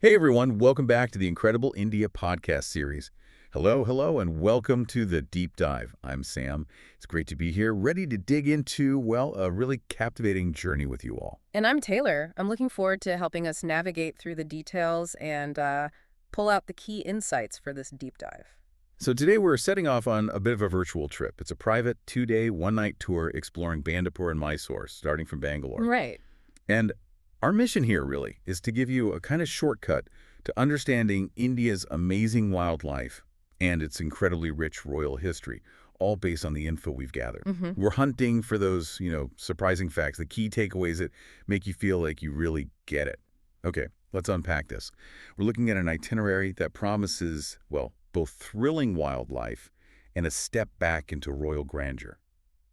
Hey everyone, welcome back to the Incredible India podcast series. Hello, and welcome to the Deep Dive. I'm Sam. It's great to be here, ready to dig into, well, a really captivating journey with you all. And I'm Taylor. I'm looking forward to helping us navigate through the details and pull out the key insights for this deep dive. So today we're setting off on a bit of a virtual trip. It's a private 2-day, 1-night tour exploring Bandipur and Mysore, starting from Bangalore. Right. And our mission here, really, is to give you a kind of shortcut to understanding India's amazing wildlife and its incredibly rich royal history, all based on the info we've gathered. We're hunting for those, surprising facts, the key takeaways that make you feel like you really get it. Okay, let's unpack this. We're looking at an itinerary that promises, well, both thrilling wildlife and a step back into royal grandeur.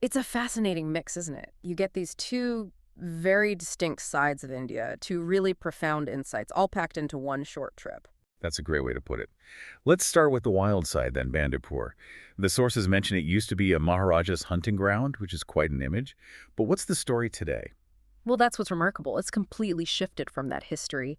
It's a fascinating mix, isn't it? You get these two very distinct sides of India, two really profound insights, all packed into one short trip. That's a great way to put it. Let's start with the wild side then, Bandipur. The sources mention it used to be a Maharaja's hunting ground, which is quite an image. But what's the story today? Well, that's what's remarkable. It's completely shifted from that history.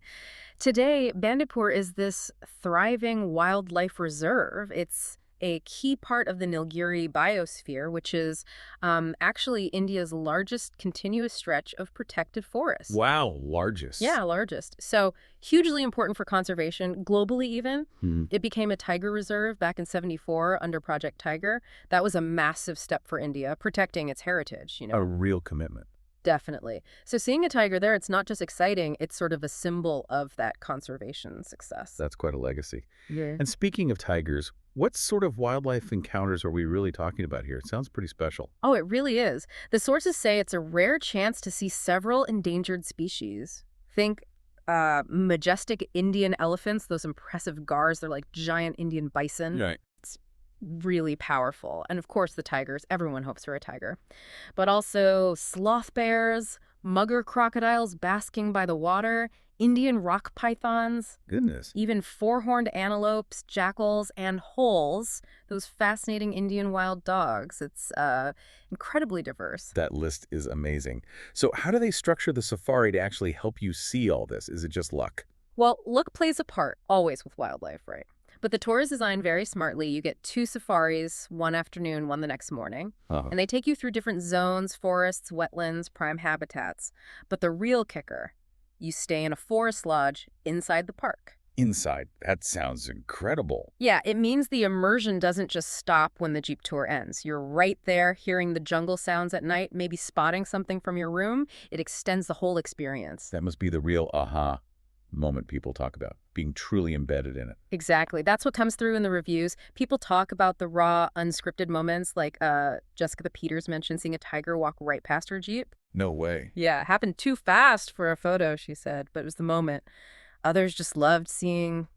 Today, Bandipur is this thriving wildlife reserve. It's a key part of the Nilgiri Biosphere, which is actually India's largest continuous stretch of protected forest. Wow, largest. Yeah, largest. So hugely important for conservation, globally even. It became a tiger reserve back in '74 under Project Tiger. That was a massive step for India, protecting its heritage, A real commitment. Definitely. So seeing a tiger there, it's not just exciting, it's sort of a symbol of that conservation success. That's quite a legacy. Yeah. And speaking of tigers, what sort of wildlife encounters are we really talking about here? It sounds pretty special. Oh, it really is. The sources say it's a rare chance to see several endangered species. Think majestic Indian elephants, those impressive gars, they're like giant Indian bison. Right. Really powerful. And of course, the tigers. Everyone hopes for a tiger. But also sloth bears, mugger crocodiles basking by the water, Indian rock pythons, Goodness. even four-horned antelopes, jackals, and holes, those fascinating Indian wild dogs. It's incredibly diverse. That list is amazing. So how do they structure the safari to actually help you see all this? Is it just luck? Well, luck plays a part, always with wildlife, right? But the tour is designed very smartly. You get 2 safaris, one afternoon, one the next morning. And they take you through different zones, forests, wetlands, prime habitats. But the real kicker, you stay in a forest lodge inside the park. Inside. That sounds incredible. Yeah, it means the immersion doesn't just stop when the Jeep tour ends. You're right there hearing the jungle sounds at night, maybe spotting something from your room. It extends the whole experience. That must be the real aha moment people talk about, being truly embedded in it. Exactly. That's what comes through in the reviews. People talk about the raw, unscripted moments, like Jessica Peters mentioned seeing a tiger walk right past her Jeep. No way. Yeah, it happened too fast for a photo, she said, but it was the moment. Others just loved seeing,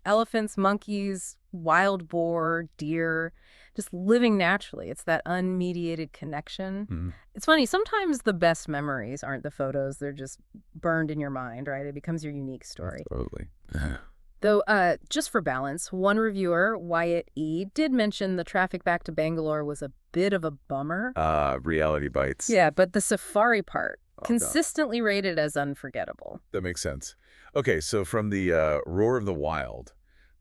elephants, monkeys, wild boar, deer, just living naturally. It's that unmediated connection. It's funny, sometimes the best memories aren't the photos, they're just burned in your mind, right? It becomes your unique story. Totally. Though, just for balance, one reviewer, Wyatt E., did mention the traffic back to Bangalore was a bit of a bummer. Reality bites. Yeah, but the safari part, God. consistently rated as unforgettable. That makes sense. Okay, so from the roar of the wild,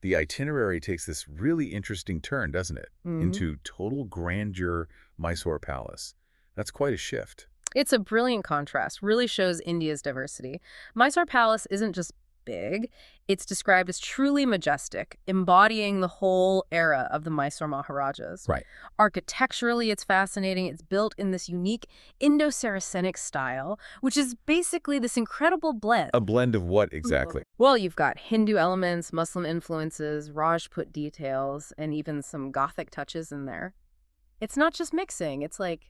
the itinerary takes this really interesting turn, doesn't it? Into total grandeur Mysore Palace. That's quite a shift. It's a brilliant contrast, really shows India's diversity. Mysore Palace isn't just big, it's described as truly majestic, embodying the whole era of the Mysore Maharajas. Right. Architecturally, it's fascinating. It's built in this unique Indo-Saracenic style, which is basically this incredible blend. A blend of what exactly? Well, you've got Hindu elements, Muslim influences, Rajput details, and even some Gothic touches in there. It's not just mixing. It's like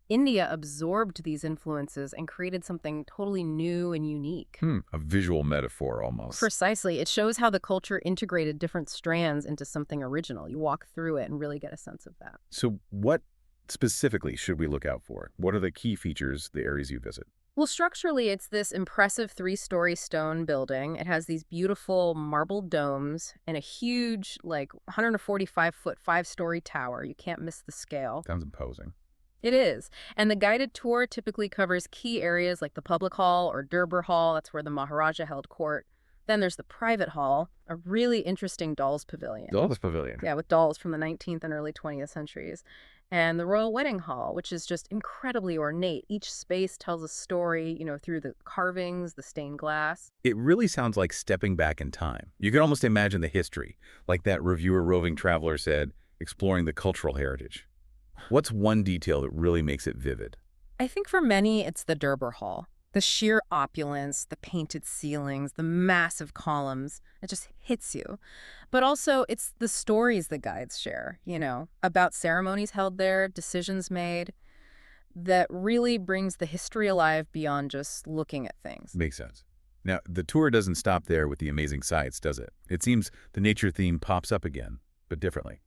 India absorbed these influences and created something totally new and unique. A visual metaphor almost. Precisely. It shows how the culture integrated different strands into something original. You walk through it and really get a sense of that. So what specifically should we look out for? What are the key features, the areas you visit? Well, structurally, it's this impressive 3-story stone building. It has these beautiful marble domes and a huge, 145-foot, 5-story tower. You can't miss the scale. Sounds imposing. It is. And the guided tour typically covers key areas like the public hall or Durbar Hall. That's where the Maharaja held court. Then there's the private hall, a really interesting dolls pavilion. Dolls Pavilion. Yeah, with dolls from the 19th and early 20th centuries. And the Royal Wedding Hall, which is just incredibly ornate. Each space tells a story, through the carvings, the stained glass. It really sounds like stepping back in time. You can almost imagine the history, like that reviewer roving traveler said, exploring the cultural heritage. What's one detail that really makes it vivid? I think for many, it's the Durbar Hall. The sheer opulence, the painted ceilings, the massive columns, it just hits you. But also, it's the stories the guides share, about ceremonies held there, decisions made, that really brings the history alive beyond just looking at things. Makes sense. Now, the tour doesn't stop there with the amazing sights, does it? It seems the nature theme pops up again, but differently.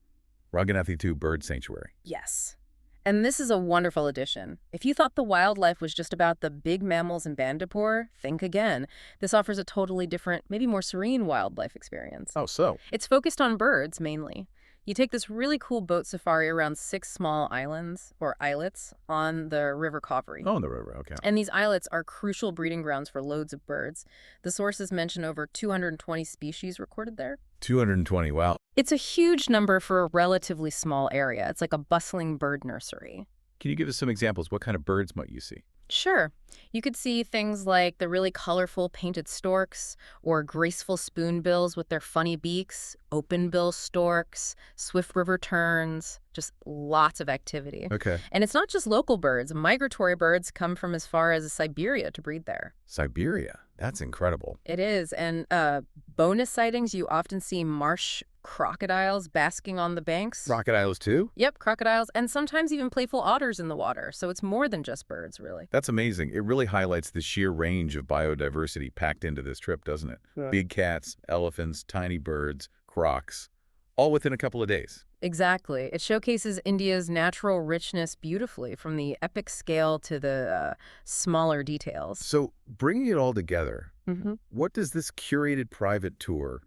Ranganathitu Bird Sanctuary. Yes. And this is a wonderful addition. If you thought the wildlife was just about the big mammals in Bandipur, think again. This offers a totally different, maybe more serene wildlife experience. Oh, so? It's focused on birds, mainly. You take this really cool boat safari around 6 small islands, or islets, on the River Kaveri. Oh, on the river, okay. And these islets are crucial breeding grounds for loads of birds. The sources mention over 220 species recorded there. 220, wow. It's a huge number for a relatively small area. It's like a bustling bird nursery. Can you give us some examples? What kind of birds might you see? Sure. You could see things like the really colorful painted storks or graceful spoonbills with their funny beaks, open-bill storks, swift river terns, just lots of activity. Okay. And it's not just local birds. Migratory birds come from as far as Siberia to breed there. Siberia? That's incredible. It is. And bonus sightings, you often see marsh crocodiles basking on the banks. Crocodiles too? Yep, crocodiles, and sometimes even playful otters in the water. So it's more than just birds, really. That's amazing. It really highlights the sheer range of biodiversity packed into this trip, doesn't it? Yeah. Big cats, elephants, tiny birds, crocs, all within a couple of days. Exactly. It showcases India's natural richness beautifully, from the epic scale to the smaller details. So, bringing it all together, Mm-hmm. what does this curated private tour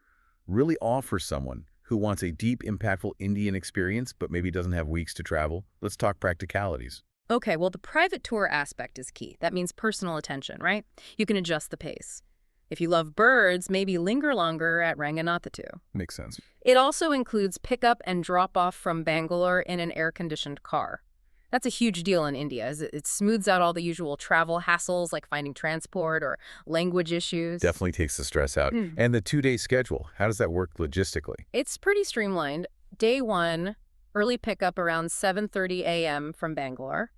really offer someone who wants a deep, impactful Indian experience but maybe doesn't have weeks to travel? Let's talk practicalities. Okay, well, the private tour aspect is key. That means personal attention, right? You can adjust the pace. If you love birds, maybe linger longer at Ranganathitu. Makes sense. It also includes pickup and drop-off from Bangalore in an air-conditioned car. That's a huge deal in India, as it smooths out all the usual travel hassles like finding transport or language issues. Definitely takes the stress out. And the 2-day schedule, how does that work logistically? It's pretty streamlined. Day 1, early pickup around 7:30 a.m. from Bangalore.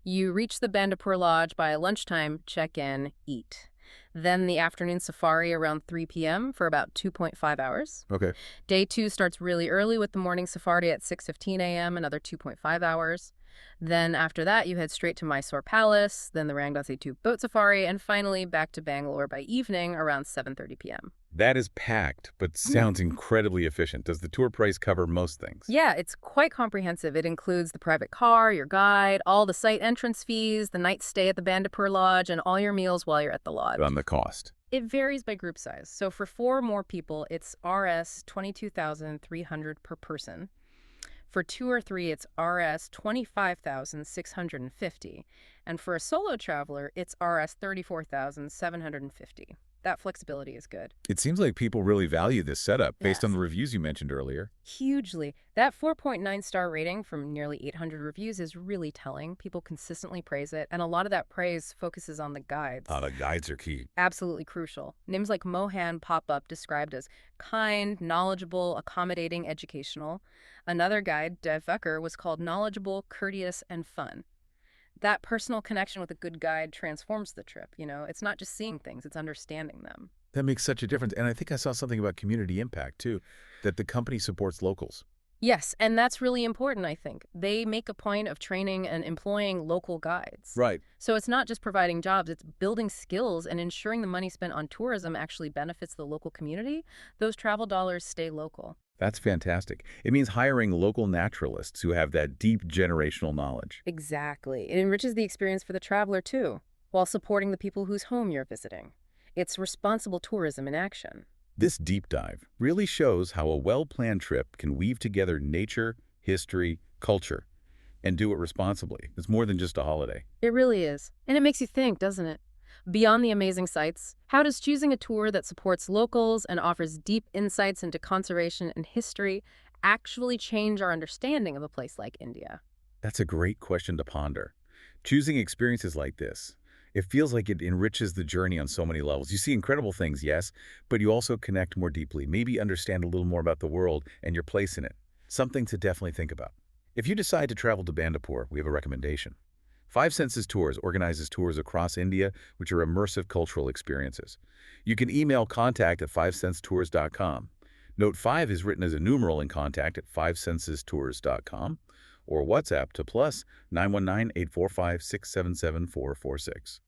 You reach the Bandipur Lodge by lunchtime, check in, eat. Then the afternoon safari around 3 p.m. for about 2.5 hours. Okay. Day 2 starts really early with the morning safari at 6:15 a.m., another 2.5 hours. Then after that, you head straight to Mysore Palace, then the Ranganathitu boat safari, and finally back to Bangalore by evening around 7:30 p.m. That is packed, but sounds incredibly efficient. Does the tour price cover most things? Yeah, it's quite comprehensive. It includes the private car, your guide, all the site entrance fees, the night stay at the Bandipur Lodge, and all your meals while you're at the lodge. On the cost. It varies by group size. So for 4 or more people, it's Rs. 22,300 per person. For 2 or 3, it's Rs. 25,650. And for a solo traveler, it's Rs. 34,750. That flexibility is good. It seems like people really value this setup based on Yes. the reviews you mentioned earlier. Hugely. That 4.9-star rating from nearly 800 reviews is really telling. People consistently praise it, and a lot of that praise focuses on the guides. The guides are key. Absolutely crucial. Names like Mohan pop up, described as kind, knowledgeable, accommodating, educational. Another guide, Dev Vecker, was called knowledgeable, courteous, and fun. That personal connection with a good guide transforms the trip. It's not just seeing things, it's understanding them. That makes such a difference. And I think I saw something about community impact, too, that the company supports locals. Yes, and that's really important, I think. They make a point of training and employing local guides. Right. So it's not just providing jobs, it's building skills and ensuring the money spent on tourism actually benefits the local community. Those travel dollars stay local. That's fantastic. It means hiring local naturalists who have that deep generational knowledge. Exactly. It enriches the experience for the traveler, too, while supporting the people whose home you're visiting. It's responsible tourism in action. This deep dive really shows how a well-planned trip can weave together nature, history, culture, and do it responsibly. It's more than just a holiday. It really is. And it makes you think, doesn't it? Beyond the amazing sights, how does choosing a tour that supports locals and offers deep insights into conservation and history actually change our understanding of a place like India? That's a great question to ponder. Choosing experiences like this, it feels like it enriches the journey on so many levels. You see incredible things, yes, but you also connect more deeply, maybe understand a little more about the world and your place in it. Something to definitely think about. If you decide to travel to Bandipur, we have a recommendation. Five Senses Tours organizes tours across India, which are immersive cultural experiences. You can email contact@fivesensestours.com. Note 5 is written as a numeral in contact at fivesensestours.com or WhatsApp to +919 845 677 446.